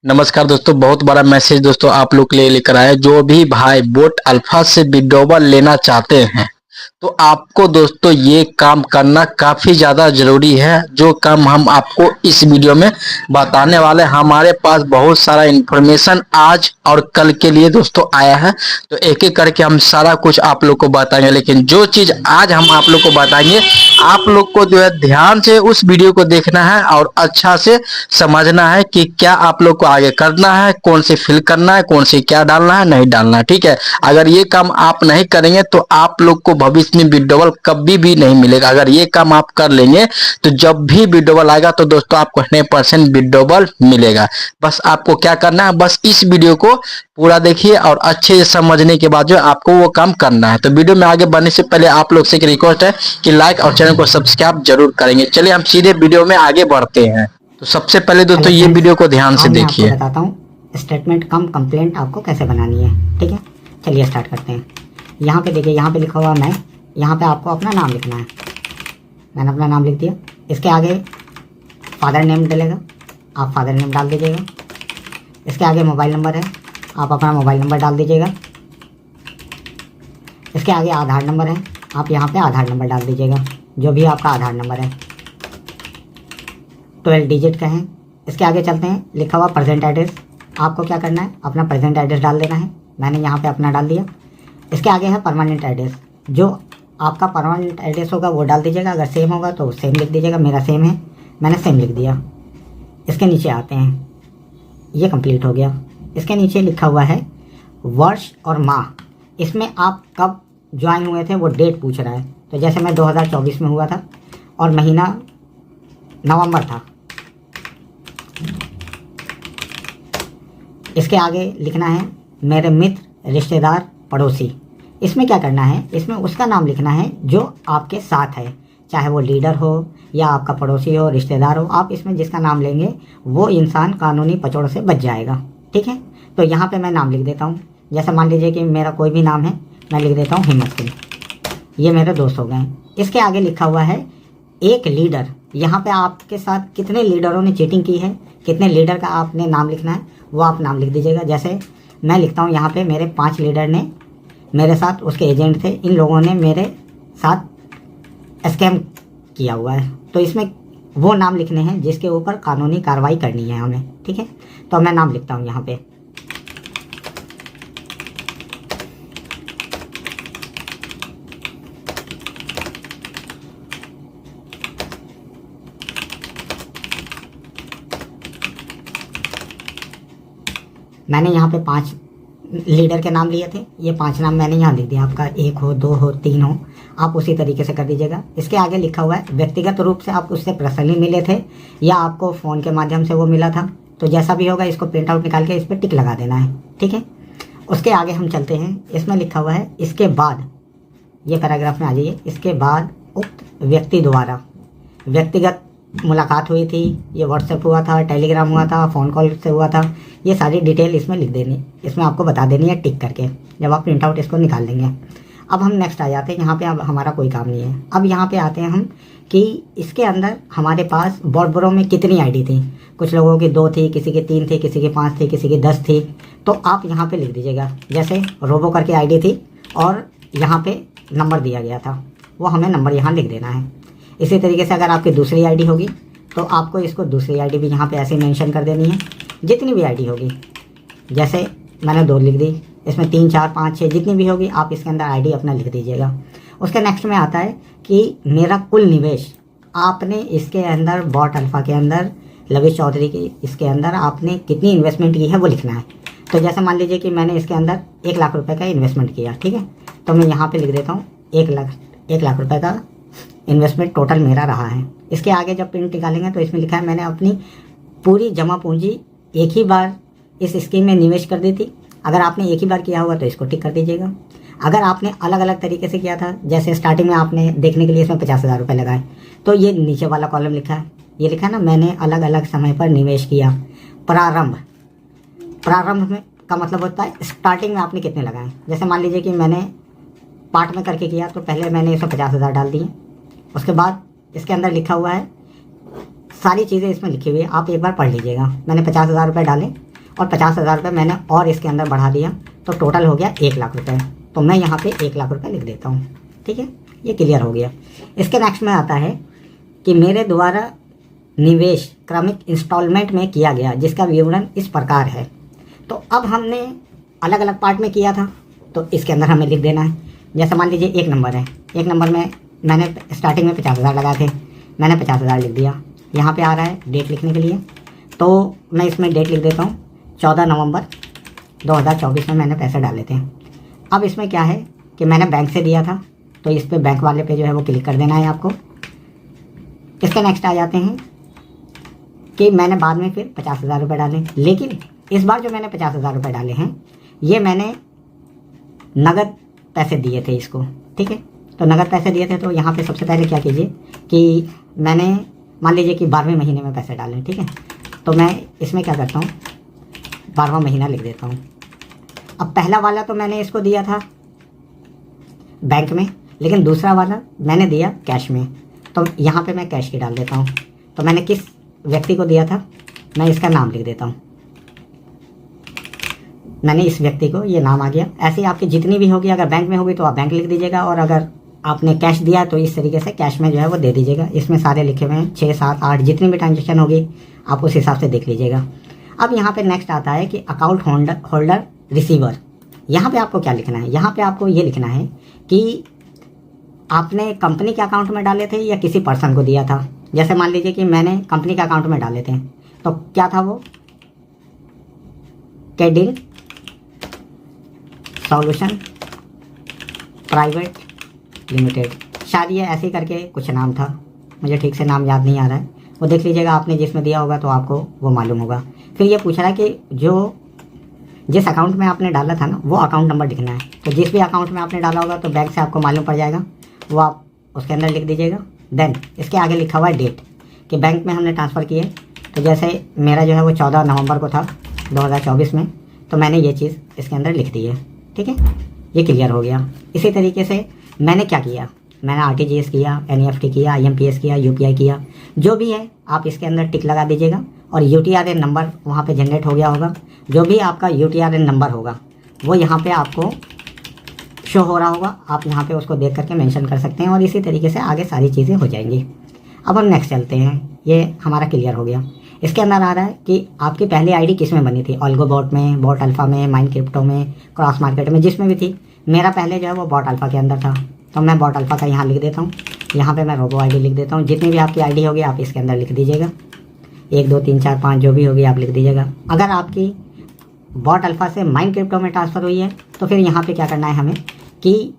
नमस्कार दोस्तों, बहुत बड़ा मैसेज दोस्तों आप लोग के लिए लेकर आए। जो भी भाई बोट अल्फा से विड्रॉवल लेना चाहते हैं तो आपको दोस्तों ये काम करना काफी ज्यादा जरूरी है। जो काम हम आपको इस वीडियो में बताने वाले, हमारे पास बहुत सारा इंफॉर्मेशन आज और कल के लिए दोस्तों आया है, तो एक एक करके हम सारा कुछ आप लोग को बताएंगे। लेकिन जो चीज आज हम आप लोग को बताएंगे, आप लोग को जो है ध्यान से उस वीडियो को देखना है और अच्छा से समझना है कि क्या आप लोग को आगे करना है, कौन से फिल करना है, कौन से क्या डालना है, नहीं डालना है। ठीक है, अगर ये काम आप नहीं करेंगे तो आप लोग को भविष्य में विड्रॉवल कभी भी नहीं मिलेगा। अगर ये काम आप कर लेंगे तो जब भी विड्रॉवल आएगा तो दोस्तों आपको 100% विड्रॉवल मिलेगा। बस आपको क्या करना है, बस इस वीडियो को पूरा देखिए और अच्छे से समझने के बाद जो आपको वो काम करना है। तो वीडियो में आगे बढ़ने से पहले आप लोग से एक रिक्वेस्ट है कि लाइक और चैनल को सब्सक्राइब जरूर करेंगे। चलिए हम सीधे वीडियो में आगे बढ़ते हैं। तो सबसे पहले दोस्तों ये वीडियो को ध्यान से देखिए। मैं बताता हूँ स्टेटमेंट कम कंप्लेंट आपको कैसे बनानी है। ठीक है, चलिए स्टार्ट करते हैं। यहाँ पे देखिए, यहाँ पे लिखा हुआ मैं, यहाँ पे आपको अपना नाम लिखना है। मैंने अपना नाम लिख दिया। इसके आगे फादर नेम डलेगा, आप फादर नेम डाल दीजिएगा। इसके आगे मोबाइल नंबर है, आप अपना मोबाइल नंबर डाल दीजिएगा। इसके आगे आधार नंबर है, आप यहाँ पे आधार नंबर डाल दीजिएगा, जो भी आपका आधार नंबर है 12 डिजिट का है। इसके आगे चलते हैं, लिखा हुआ प्रेजेंट एड्रेस। आपको क्या करना है, अपना प्रेजेंट एड्रेस डाल देना है। मैंने यहाँ पे अपना डाल दिया। इसके आगे है परमानेंट एड्रेस, जो आपका परमानेंट एड्रेस होगा वो डाल दीजिएगा। अगर सेम होगा तो सेम लिख दीजिएगा। मेरा सेम है, मैंने सेम लिख दिया। इसके नीचे आते हैं, ये कंप्लीट हो गया। इसके नीचे लिखा हुआ है वर्ष और माह। इसमें आप कब ज्वाइन हुए थे वो डेट पूछ रहा है। तो जैसे मैं 2024 में हुआ था और महीना नवंबर था। इसके आगे लिखना है मेरे मित्र, रिश्तेदार, पड़ोसी। इसमें क्या करना है, इसमें उसका नाम लिखना है जो आपके साथ है, चाहे वो लीडर हो या आपका पड़ोसी हो, रिश्तेदार हो। आप इसमें जिसका नाम लेंगे वो इंसान कानूनी पचौड़ से बच जाएगा। ठीक है, तो यहाँ पे मैं नाम लिख देता हूँ। जैसे मान लीजिए कि मेरा कोई भी नाम है, मैं लिख देता हूँ हिम्मत सिंह। ये मेरे दोस्त हो गए। इसके आगे लिखा हुआ है एक लीडर। यहाँ पे आपके साथ कितने लीडरों ने चीटिंग की है, कितने लीडर का आपने नाम लिखना है, वो आप नाम लिख दीजिएगा। जैसे मैं लिखता हूँ यहाँ पे मेरे 5 लीडर ने मेरे साथ, उसके एजेंट थे, इन लोगों ने मेरे साथ स्कैम किया हुआ है। तो इसमें वो नाम लिखने हैं जिसके ऊपर कानूनी कार्रवाई करनी है हमें। ठीक है, तो मैं नाम लिखता हूँ यहाँ पे। मैंने यहाँ पे 5 लीडर के नाम लिए थे, ये 5 नाम मैंने यहाँ लिख दिया। आपका 1 हो, 2 हो, 3 हो, आप उसी तरीके से कर दीजिएगा। इसके आगे लिखा हुआ है व्यक्तिगत रूप से आप उससे पर्सनली मिले थे या आपको फ़ोन के माध्यम से वो मिला था। तो जैसा भी होगा इसको प्रिंट आउट निकाल के इस पर टिक लगा देना है। ठीक है, उसके आगे हम चलते हैं। इसमें लिखा हुआ है इसके बाद, ये पैराग्राफ में आ जाइए। इसके बाद उक्त व्यक्ति द्वारा व्यक्तिगत मुलाकात हुई थी, ये व्हाट्सएप हुआ था, टेलीग्राम हुआ था, फ़ोन कॉल से हुआ था, ये सारी डिटेल इसमें लिख देनी, इसमें आपको बता देनी है टिक करके, जब आप प्रिंट आउट इसको निकाल लेंगे। अब हम नेक्स्ट आ जाते हैं। यहाँ पे अब हमारा कोई काम नहीं है। अब यहाँ पे आते हैं हम कि इसके अंदर हमारे पास बॉटब्रो में कितनी आईडी थी। कुछ लोगों की 2 थी, किसी की 3 थी, किसी की 5 थी, किसी की 10 थी। तो आप यहाँ पर लिख दीजिएगा, जैसे रोबो करके आईडी थी और यहाँ पर नंबर दिया गया था, वो हमें नंबर यहाँ लिख देना है। इसी तरीके से अगर आपकी दूसरी आईडी होगी तो आपको इसको दूसरी आईडी भी यहाँ पे ऐसे मेंशन कर देनी है। जितनी भी आईडी होगी, जैसे मैंने 2 लिख दी, इसमें 3, 4, 5, 6 जितनी भी होगी आप इसके अंदर आईडी अपना लिख दीजिएगा। उसके नेक्स्ट में आता है कि मेरा कुल निवेश, आपने इसके अंदर बॉट अल्फा के अंदर लविश चौधरी की इसके अंदर आपने कितनी इन्वेस्टमेंट की है वो लिखना है। तो जैसे मान लीजिए कि मैंने इसके अंदर 1 लाख रुपये का इन्वेस्टमेंट किया। ठीक है, तो मैं यहाँ पर लिख देता हूँ 1 लाख रुपये का इन्वेस्टमेंट टोटल मेरा रहा है। इसके आगे जब प्रिंट निकालेंगे तो इसमें लिखा है मैंने अपनी पूरी जमा पूंजी एक ही बार इस स्कीम में निवेश कर दी थी। अगर आपने एक ही बार किया होगा तो इसको टिक कर दीजिएगा। अगर आपने अलग अलग तरीके से किया था, जैसे स्टार्टिंग में आपने देखने के लिए इसमें 50,000 रुपये लगाए, तो ये नीचे वाला कॉलम लिखा है, ये लिखा है ना, मैंने अलग अलग समय पर निवेश किया। प्रारंभ में का मतलब होता है स्टार्टिंग में आपने कितने लगाए। जैसे मान लीजिए कि मैंने पार्ट में करके किया, तो पहले मैंने इसमें 50,000 डाल दिए। उसके बाद इसके अंदर लिखा हुआ है, सारी चीज़ें इसमें लिखी हुई है, आप एक बार पढ़ लीजिएगा। मैंने 50,000 रुपये डाले, और 50,000 रुपये मैंने और इसके अंदर बढ़ा दिया, तो टोटल हो गया 1 लाख रुपये। तो मैं यहाँ पे 1 लाख रुपये लिख देता हूँ। ठीक है, ये क्लियर हो गया। इसके नेक्स्ट में आता है कि मेरे द्वारा निवेश क्रमिक इंस्टॉलमेंट में किया गया जिसका विवरण इस प्रकार है। तो अब हमने अलग अलग पार्ट में किया था, तो इसके अंदर हमें लिख देना है। जैसे मान लीजिए 1 नंबर है, 1 नंबर में मैंने स्टार्टिंग में 50,000 लगाए थे, मैंने 50,000 लिख दिया। यहाँ पे आ रहा है डेट लिखने के लिए, तो मैं इसमें डेट लिख देता हूँ 14 नवंबर 2024 में मैंने पैसे डाले थे। अब इसमें क्या है कि मैंने बैंक से दिया था, तो इस पर बैंक वाले पे जो है वो क्लिक कर देना है आपको। इसके नेक्स्ट आ जाते हैं कि मैंने बाद में फिर 50,000 रुपये डाले, लेकिन इस बार जो मैंने 50,000 रुपये डाले हैं ये मैंने नगद पैसे दिए थे इसको। ठीक है, तो नगद पैसे दिए थे, तो यहाँ पे सबसे पहले क्या कीजिए कि मैंने मान लीजिए कि 12वें महीने में पैसे डाले। ठीक है, तो मैं इसमें क्या करता हूँ 12वां महीना लिख देता हूँ। अब पहला वाला तो मैंने इसको दिया था बैंक में, लेकिन दूसरा वाला मैंने दिया कैश में, तो यहाँ पे मैं कैश की डाल देता हूँ। तो मैंने किस व्यक्ति को दिया था, मैं इसका नाम लिख देता हूँ। मैंने इस व्यक्ति को, ये नाम आ गया। ऐसे ही आपकी जितनी भी होगी, अगर बैंक में होगी तो आप बैंक लिख दीजिएगा, और अगर आपने कैश दिया तो इस तरीके से कैश में जो है वो दे दीजिएगा। इसमें सारे लिखे हुए हैं 6, 7, 8 जितनी भी ट्रांजेक्शन होगी आप उस हिसाब से देख लीजिएगा। अब यहाँ पे नेक्स्ट आता है कि अकाउंट होल्डर रिसीवर। यहाँ पे आपको क्या लिखना है, यहाँ पे आपको ये लिखना है कि आपने कंपनी के अकाउंट में डाले थे या किसी पर्सन को दिया था। जैसे मान लीजिए कि मैंने कंपनी के अकाउंट में डाले थे, तो क्या था वो, कैडिंग सॉल्यूशन प्राइवेट लिमिटेड, शायद ये ऐसे ही करके कुछ नाम था, मुझे ठीक से नाम याद नहीं आ रहा है। वो देख लीजिएगा, आपने जिसमें दिया होगा तो आपको वो मालूम होगा। फिर ये पूछ रहा है कि जिस अकाउंट में आपने डाला था ना, वो अकाउंट नंबर लिखना है। तो जिस भी अकाउंट में आपने डाला होगा तो बैंक से आपको मालूम पड़ जाएगा, वो आप उसके अंदर लिख दीजिएगा। देन इसके आगे लिखा हुआ है डेट कि बैंक में हमने ट्रांसफ़र किए। तो जैसे मेरा जो है वो 14 नवंबर को था 2024 में, तो मैंने ये चीज़ इसके अंदर लिख दी है। ठीक है, ये क्लियर हो गया। इसी तरीके से मैंने क्या किया, मैंने RTGS किया, NEFT किया, IMPS किया, UPI किया, जो भी है आप इसके अंदर टिक लगा दीजिएगा। और UTRN नंबर वहाँ पे जनरेट हो गया होगा। जो भी आपका UTRN नंबर होगा वो यहाँ पे आपको शो हो रहा होगा, आप यहाँ पे उसको देख करके मेंशन कर सकते हैं, और इसी तरीके से आगे सारी चीज़ें हो जाएंगी। अब हम नेक्स्ट चलते हैं, ये हमारा क्लियर हो गया। इसके अंदर आ रहा है कि आपकी पहली ID किस में बनी थी, ऑल्गो बॉट में, बॉट अल्फ़ा में, माइन क्रिप्टो में, क्रॉस मार्केट में, जिसमें भी थी। मेरा पहले जो है वो बॉट अल्फ़ा के अंदर था, तो मैं बॉट अल्फ़ा का यहाँ लिख देता हूँ। यहाँ पे मैं रोबो ID लिख देता हूँ। जितनी भी आपकी ID होगी आप इसके अंदर लिख दीजिएगा, 1, 2, 3, 4, 5 जो भी होगी आप लिख दीजिएगा। अगर आपकी बॉट अल्फ़ा से माइन क्रिप्टो में ट्रांसफ़र हुई है तो फिर यहाँ पे क्या करना है हमें कि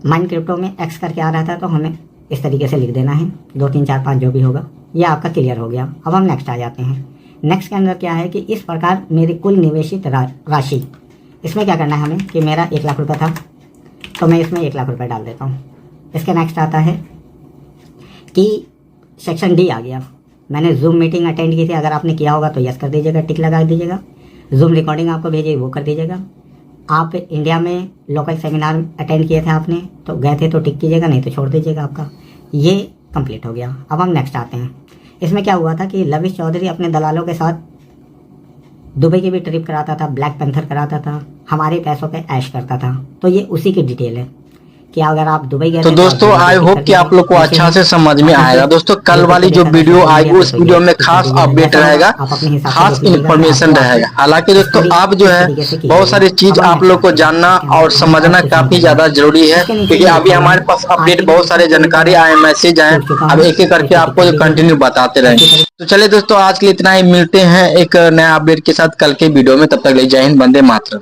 माइन क्रिप्टो में X करके आ रहा था, तो हमें इस तरीके से लिख देना है, 2, 3, 4, 5 जो भी होगा। ये आपका क्लियर हो गया। अब हम नेक्स्ट आ जाते हैं। नेक्स्ट के अंदर क्या है कि इस प्रकार मेरी कुल निवेशित राशि, इसमें क्या करना है हमें कि मेरा 1 लाख रुपये था, तो मैं इसमें 1 लाख रुपये डाल देता हूँ। इसके नेक्स्ट आता है कि सेक्शन D आ गया। मैंने जूम मीटिंग अटेंड की थी, अगर आपने किया होगा तो यस कर दीजिएगा, टिक लगा दीजिएगा। जूम रिकॉर्डिंग आपको भेजी वो कर दीजिएगा। आप इंडिया में लोकल सेमिनार अटेंड किए थे आपने, तो गए थे तो टिक कीजिएगा, नहीं तो छोड़ दीजिएगा। आपका ये कंप्लीट हो गया। अब हम नेक्स्ट आते हैं। इसमें क्या हुआ था कि लविश चौधरी अपने दलालों के साथ दुबई की भी ट्रिप कराता था, ब्लैक पैंथर कराता था, हमारे पैसों पे ऐश करता था। तो ये उसी की डिटेल है कि अगर आप दुबई गए तो दोस्तों आई होप कि आप लोग को अच्छा से समझ में आएगा। दोस्तों कल वाली जो वीडियो आएगी उस वीडियो में खास अपडेट रहेगा, खास इन्फॉर्मेशन रहेगा। हालांकि दोस्तों आप जो है बहुत सारी चीज आप लोग को जानना और समझना काफी ज्यादा जरूरी है, क्योंकि अभी हमारे पास अपडेट बहुत सारे जानकारी आए, मैसेज आए, अब एक एक करके आपको कंटिन्यू बताते रहेंगे। तो चलिए दोस्तों आज के लिए इतना ही, मिलते हैं एक नया अपडेट के साथ कल के वीडियो में। तब तक ले जय हिंद, वंदे मातरम।